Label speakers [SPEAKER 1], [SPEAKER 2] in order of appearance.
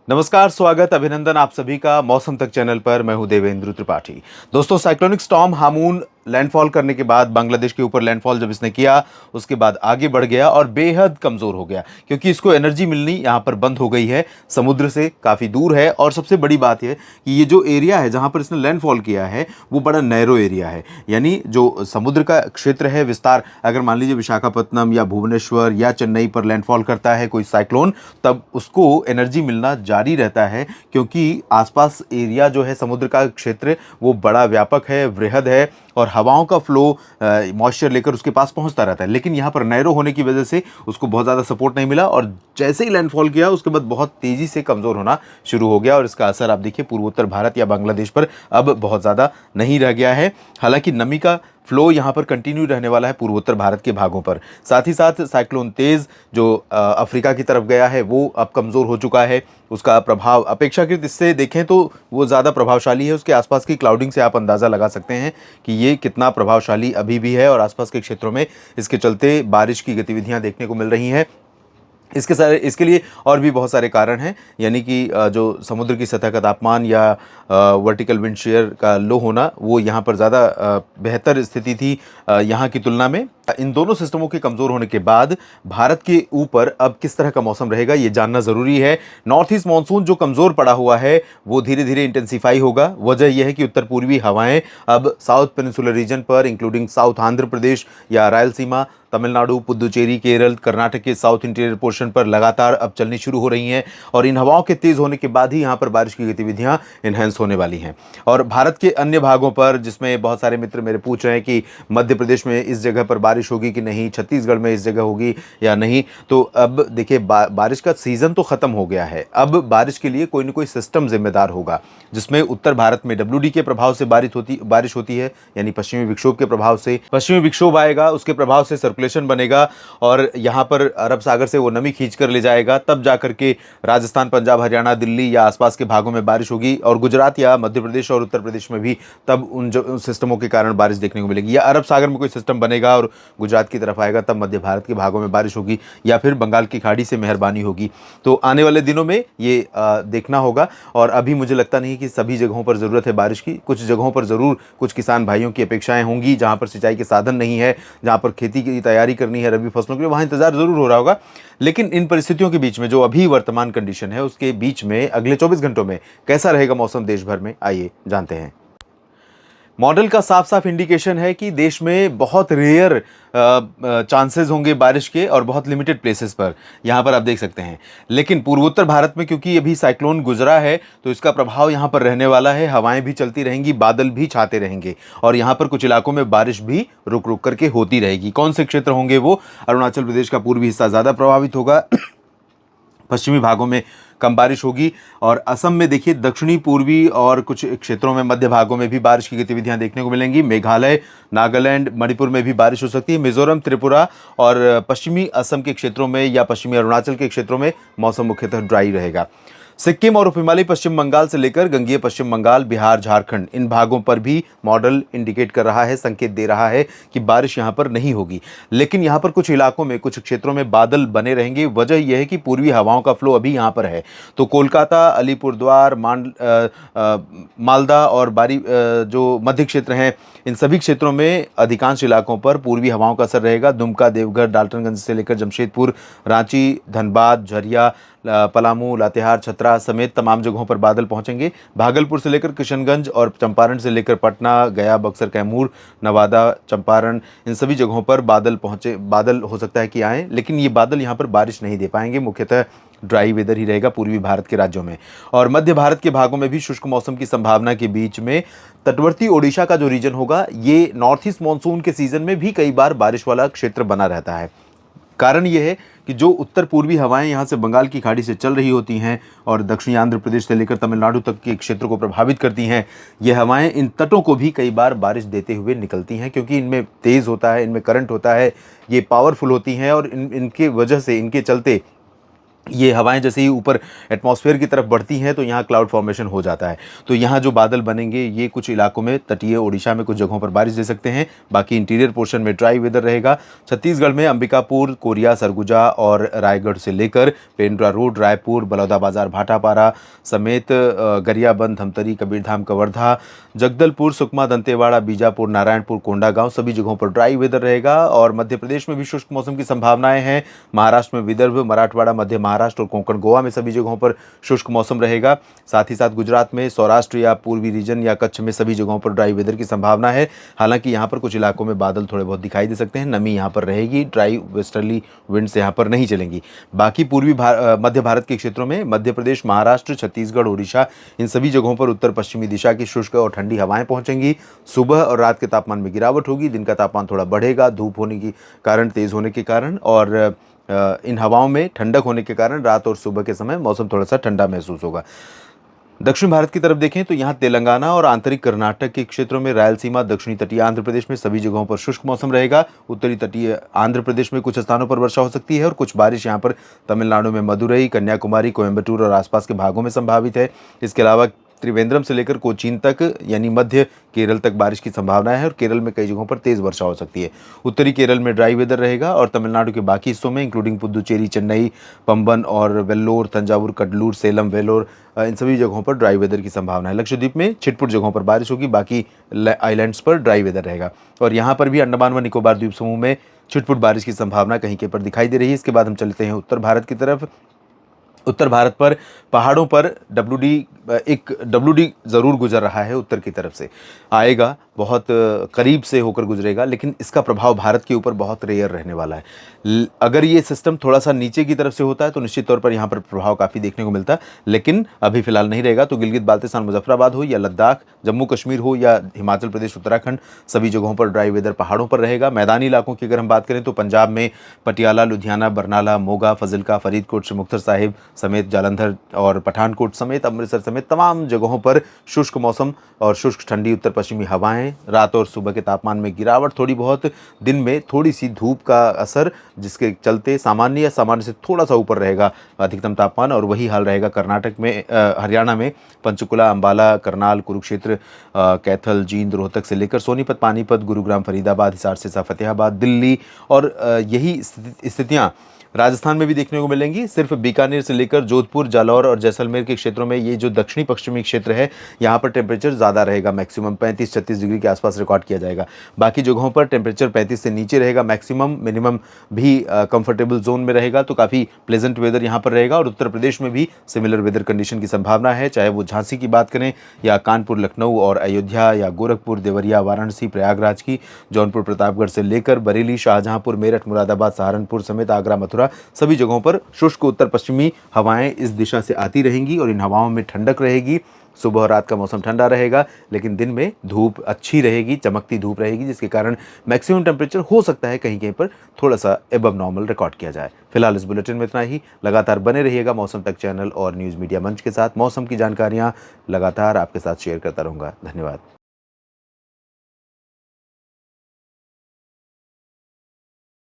[SPEAKER 1] नमस्कार, स्वागत, अभिनंदन आप सभी का मौसम तक चैनल पर। मैं हूं देवेंद्र त्रिपाठी। दोस्तों, साइक्लोनिक स्टॉर्म हामून लैंडफॉल करने के बाद बांग्लादेश के ऊपर लैंडफॉल जब इसने किया, उसके बाद आगे बढ़ गया और बेहद कमजोर हो गया, क्योंकि इसको एनर्जी मिलनी यहां पर बंद हो गई है। समुद्र से काफी दूर है और सबसे बड़ी बात यह कि ये जो एरिया है जहां पर इसने लैंडफॉल किया है वो बड़ा नैरो एरिया है। यानी जो समुद्र का क्षेत्र है, विस्तार, अगर मान लीजिए विशाखापत्तनम या भुवनेश्वर या चेन्नई पर लैंडफॉल करता है कोई साइक्लोन, तब उसको एनर्जी मिलना जारी रहता है, क्योंकि आसपास एरिया जो है, समुद्र का क्षेत्र, वो बड़ा व्यापक है, वृहद है और हवाओं का फ्लो मॉइस्चर लेकर उसके पास पहुंचता रहता है। लेकिन यहाँ पर नैरो होने की वजह से उसको बहुत ज़्यादा सपोर्ट नहीं मिला और जैसे ही लैंडफॉल किया उसके बाद बहुत तेज़ी से कमज़ोर होना शुरू हो गया और इसका असर आप देखिए पूर्वोत्तर भारत या बांग्लादेश पर अब बहुत ज़्यादा नहीं रह गया है। हालांकि नमी का फ्लो यहाँ पर कंटिन्यू रहने वाला है पूर्वोत्तर भारत के भागों पर। साथ ही साथ साइक्लोन तेज़ जो अफ्रीका की तरफ गया है वो अब कमज़ोर हो चुका है। उसका प्रभाव अपेक्षाकृत, इससे देखें तो वो ज़्यादा प्रभावशाली है। उसके आसपास की क्लाउडिंग से आप अंदाज़ा लगा सकते हैं कि ये कितना प्रभावशाली अभी भी है और आसपास के क्षेत्रों में इसके चलते बारिश की गतिविधियां देखने को मिल रही हैं। इसके लिए और भी बहुत सारे कारण हैं, यानी कि जो समुद्र की सतह का तापमान या वर्टिकल विंड शेयर का लो होना, वो यहाँ पर ज़्यादा बेहतर स्थिति थी यहाँ की तुलना में। इन दोनों सिस्टमों के कमज़ोर होने के बाद भारत के ऊपर अब किस तरह का मौसम रहेगा ये जानना ज़रूरी है। नॉर्थ ईस्ट मानसून जो कमज़ोर पड़ा हुआ है वो धीरे धीरे इंटेंसिफाई होगा। वजह यह है कि उत्तर पूर्वी हवाएं अब साउथ पेनिनसुलर रीजन पर, इंक्लूडिंग साउथ आंध्र प्रदेश या रायलसीमा, तमिलनाडु, पुदुचेरी, केरल, कर्नाटक के साउथ इंटीरियर पोर्शन पर लगातार अब चलनी शुरू हो रही हैं और इन हवाओं के तेज़ होने के बाद ही यहाँ पर बारिश की गतिविधियाँ इन्हेंस होने वाली हैं। और भारत के अन्य भागों पर, जिसमें बहुत सारे मित्र मेरे पूछ रहे हैं कि मध्य प्रदेश में इस जगह पर बारिश होगी कि नहीं, छत्तीसगढ़ में इस जगह होगी या नहीं, तो अब देखिए बारिश का सीज़न तो ख़त्म हो गया है। अब बारिश के लिए कोई ना कोई सिस्टम जिम्मेदार होगा, जिसमें उत्तर भारत में WD के प्रभाव से बारिश होती है, यानी पश्चिमी विक्षोभ के प्रभाव से। पश्चिमी विक्षोभ आएगा, उसके प्रभाव से सर्कुलेशन बनेगा और यहाँ पर अरब सागर से वो नमी खींच कर ले जाएगा, तब जाकर के राजस्थान, पंजाब, हरियाणा, दिल्ली या आसपास के भागों में बारिश होगी और गुजरात या मध्य प्रदेश और उत्तर प्रदेश में भी तब उन सिस्टमों के कारण बारिश देखने को मिलेगी। या अरब सागर में कोई सिस्टम बनेगा और गुजरात की तरफ आएगा, तब मध्य भारत के भागों में बारिश होगी या फिर बंगाल की खाड़ी से मेहरबानी होगी। तो आने वाले दिनों में ये देखना होगा और अभी मुझे लगता नहीं कि सभी जगहों पर ज़रूरत है बारिश की। कुछ जगहों पर ज़रूर कुछ किसान भाइयों की अपेक्षाएं होंगी, जहाँ पर सिंचाई के साधन नहीं है, जहाँ पर खेती की तैयारी करनी है रबी फसलों के लिए, वहाँ इंतजार ज़रूर हो रहा होगा। लेकिन इन परिस्थितियों के बीच में जो अभी वर्तमान कंडीशन है, उसके बीच में अगले 24 घंटों में कैसा रहेगा मौसम देश भर में, आइए जानते हैं। मॉडल का साफ साफ इंडिकेशन है कि देश में बहुत रेयर चांसेस होंगे बारिश के और बहुत लिमिटेड प्लेसेस पर, यहाँ पर आप देख सकते हैं। लेकिन पूर्वोत्तर भारत में क्योंकि अभी साइक्लोन गुजरा है तो इसका प्रभाव यहाँ पर रहने वाला है। हवाएं भी चलती रहेंगी, बादल भी छाते रहेंगे और यहाँ पर कुछ इलाकों में बारिश भी रुक रुक करके होती रहेगी। कौन से क्षेत्र होंगे वो? अरुणाचल प्रदेश का पूर्वी हिस्सा ज़्यादा प्रभावित होगा, पश्चिमी भागों में कम बारिश होगी और असम में देखिए दक्षिणी पूर्वी और कुछ क्षेत्रों में मध्य भागों में भी बारिश की गतिविधियां देखने को मिलेंगी। मेघालय, नागालैंड, मणिपुर में भी बारिश हो सकती है। मिजोरम, त्रिपुरा और पश्चिमी असम के क्षेत्रों में या पश्चिमी अरुणाचल के क्षेत्रों में मौसम मुख्यतः ड्राई रहेगा। सिक्किम और उप हिमालयी पश्चिम बंगाल से लेकर गंगीय पश्चिम बंगाल, बिहार, झारखंड, इन भागों पर भी मॉडल इंडिकेट कर रहा है, संकेत दे रहा है कि बारिश यहां पर नहीं होगी। लेकिन यहां पर कुछ इलाकों में, कुछ क्षेत्रों में बादल बने रहेंगे। वजह यह है कि पूर्वी हवाओं का फ्लो अभी यहां पर है। तो कोलकाता, अलीपुरद्वार, मालदा और जो मध्य क्षेत्र हैं, इन सभी क्षेत्रों में अधिकांश इलाकों पर पूर्वी हवाओं का असर रहेगा। दुमका, देवघर, डाल्टनगंज से लेकर जमशेदपुर, रांची, धनबाद, झरिया, पलामू, लातेहार, छतरा समेत तमाम जगहों पर बादल पहुंचेंगे। भागलपुर से लेकर किशनगंज और चंपारण से लेकर पटना, गया, बक्सर, कैमूर, नवादा, चंपारण, इन सभी जगहों पर बादल हो सकता है कि आए, लेकिन ये बादल यहाँ पर बारिश नहीं दे पाएंगे। मुख्यतः ड्राई वेदर ही रहेगा पूर्वी भारत के राज्यों में और मध्य भारत के भागों में भी शुष्क मौसम की संभावना के बीच में तटवर्ती ओडिशा का जो रीजन होगा, ये नॉर्थ ईस्ट मानसून के सीजन में भी कई बार बारिश वाला क्षेत्र बना रहता है। कारण यह है कि जो उत्तर पूर्वी हवाएं यहाँ से बंगाल की खाड़ी से चल रही होती हैं और दक्षिणी आंध्र प्रदेश से लेकर तमिलनाडु तक के क्षेत्र को प्रभावित करती हैं, ये हवाएं इन तटों को भी कई बार बारिश देते हुए निकलती हैं, क्योंकि इनमें तेज़ होता है, इनमें करंट होता है, ये पावरफुल होती हैं और इनके वजह से, इनके चलते ये हवाएं जैसे ही ऊपर एटमॉस्फेयर की तरफ बढ़ती हैं तो यहाँ क्लाउड फॉर्मेशन हो जाता है। तो यहाँ जो बादल बनेंगे ये कुछ इलाकों में, तटीय ओडिशा में कुछ जगहों पर बारिश दे सकते हैं, बाकी इंटीरियर पोर्शन में ड्राई वेदर रहेगा। छत्तीसगढ़ में अंबिकापुर, कोरिया, सरगुजा और रायगढ़ से लेकर पेंड्रा रोड, रायपुर, बलौदाबाजार, भाटापारा समेत गरियाबंद, धमतरी, कबीरधाम, कवर्धा, जगदलपुर, सुकमा, दंतेवाड़ा, बीजापुर, नारायणपुर, कोंडागांव सभी जगहों पर ड्राई वेदर रहेगा। और मध्य प्रदेश में भी शुष्क मौसम की संभावनाएं हैं। महाराष्ट्र में विदर्भ, मराठवाड़ा, मध्य महाराष्ट्र और कोंकण गोवा में सभी जगहों पर शुष्क मौसम रहेगा। साथ ही साथ गुजरात में, सौराष्ट्र या पूर्वी रीजन या कच्छ में सभी जगहों पर ड्राई वेदर की संभावना है। हालांकि यहाँ पर कुछ इलाकों में बादल थोड़े बहुत दिखाई दे सकते हैं, नमी यहाँ पर रहेगी, ड्राई वेस्टर्ली विंड्स यहाँ पर नहीं चलेंगी। बाकी मध्य भारत के क्षेत्रों में मध्य प्रदेश, महाराष्ट्र, छत्तीसगढ़, उड़ीसा इन सभी जगहों पर उत्तर पश्चिमी दिशा की शुष्क और ठंडी हवाएं पहुंचेंगी। सुबह और रात के तापमान में गिरावट होगी, दिन का तापमान थोड़ा बढ़ेगा धूप होने के कारण, तेज होने के कारण, और इन हवाओं में ठंडक होने के कारण रात और सुबह के समय मौसम थोड़ा सा ठंडा महसूस होगा। दक्षिण भारत की तरफ देखें तो यहाँ तेलंगाना और आंतरिक कर्नाटक के क्षेत्रों में, रायलसीमा, दक्षिणी तटीय आंध्र प्रदेश में सभी जगहों पर शुष्क मौसम रहेगा। उत्तरी तटीय आंध्र प्रदेश में कुछ स्थानों पर वर्षा हो सकती है और कुछ बारिश यहाँ पर तमिलनाडु में मदुरई, कन्याकुमारी, कोयम्बटूर और आसपास के भागों में संभावित है। इसके अलावा त्रिवेंद्रम से लेकर कोचीन तक यानी मध्य केरल तक बारिश की संभावना है और केरल में कई जगहों पर तेज वर्षा हो सकती है। उत्तरी केरल में ड्राई वेदर रहेगा और तमिलनाडु के बाकी हिस्सों में इंक्लूडिंग पुदुचेरी, चेन्नई, पंबन और वेल्लोर, तंजावुर, कडलूर, सेलम, वेलोर इन सभी जगहों पर ड्राई वेदर की संभावना है। लक्षद्वीप में छिटपुट जगहों पर बारिश होगी, बाकी आइलैंड्स पर ड्राई वेदर रहेगा। और यहाँ पर भी अंडमान व निकोबार द्वीप समूह में छिटपुट बारिश की संभावना कहीं के पर दिखाई दे रही है। इसके बाद हम चलते हैं उत्तर भारत की तरफ। उत्तर भारत पर पहाड़ों पर डब्ल्यूडी ज़रूर गुजर रहा है, उत्तर की तरफ से आएगा, बहुत करीब से होकर गुजरेगा, लेकिन इसका प्रभाव भारत के ऊपर बहुत रेयर रहने वाला है। अगर ये सिस्टम थोड़ा सा नीचे की तरफ से होता है तो निश्चित तौर पर यहाँ पर प्रभाव काफ़ी देखने को मिलता है, लेकिन अभी फिलहाल नहीं रहेगा। तो गिलगित बाल्टिस्तान, मुजफ्फराबाद हो या लद्दाख, जम्मू कश्मीर हो या हिमाचल प्रदेश, उत्तराखंड सभी जगहों पर ड्राई वेदर पहाड़ों पर रहेगा। मैदानी इलाकों की अगर हम बात करें तो पंजाब में पटियाला, लुधियाना, बरनाला, मोगा, फजिल्का, फरीदकोट, मुक्तसर साहिब समेत जालंधर और पठानकोट समेत अमृतसर समेत तमाम जगहों पर शुष्क मौसम और शुष्क ठंडी उत्तर पश्चिमी हवाएं, रात और सुबह के तापमान में गिरावट थोड़ी बहुत, दिन में थोड़ी सी धूप का असर, जिसके चलते सामान्य या सामान्य से थोड़ा सा ऊपर रहेगा अधिकतम तापमान। और वही हाल रहेगा कर्नाटक में, हरियाणा में पंचकुला, अंबाला, करनाल, कुरुक्षेत्र, कैथल, जींद, रोहतक से लेकर सोनीपत, पानीपत, गुरुग्राम, फरीदाबाद, हिसार, सिरसा, फतेहाबाद, दिल्ली और यही स्थितियाँ राजस्थान में भी देखने को मिलेंगी। सिर्फ बीकानेर से लेकर जोधपुर, जालौर और जैसलमेर के क्षेत्रों में ये जो दक्षिणी पश्चिमी क्षेत्र है यहाँ पर टेम्परेचर ज़्यादा रहेगा, मैक्सिमम 35-36 डिग्री के आसपास रिकॉर्ड किया जाएगा। बाकी जगहों पर टेम्परेचर 35 से नीचे रहेगा, मैक्सिमम मिनिमम भी कंफर्टेबल जोन में रहेगा। तो काफ़ी प्लेजेंट वेदर यहाँ पर रहेगा। और उत्तर प्रदेश में भी सिमिलर वेदर कंडीशन की संभावना है, चाहे वो झांसी की बात करें या कानपुर, लखनऊ और अयोध्या या गोरखपुर, देवरिया, वाराणसी, प्रयागराज की, जौनपुर, प्रतापगढ़ से लेकर बरेली, शाहजहांपुर, मेरठ, मुरादाबाद, सहारनपुर समेत आगरा, मथुरा सभी जगहों पर शुष्क उत्तर पश्चिमी हवाएं इस दिशा से आती रहेंगी और इन हवाओं में ठंडक रहेगी। सुबह और रात का मौसम ठंडा रहेगा, लेकिन दिन में धूप अच्छी रहेगी, चमकती धूप रहेगी, जिसके कारण मैक्सिमम टेम्परेचर हो सकता है कहीं कहीं पर थोड़ा सा एबव नॉर्मल रिकॉर्ड किया जाए। फिलहाल इस बुलेटिन में इतना ही। लगातार बने रहिएगा मौसम तक चैनल और न्यूज़ मीडिया मंच के साथ। मौसम की जानकारियाँ लगातार आपके साथ शेयर करता रहूँगा। धन्यवाद।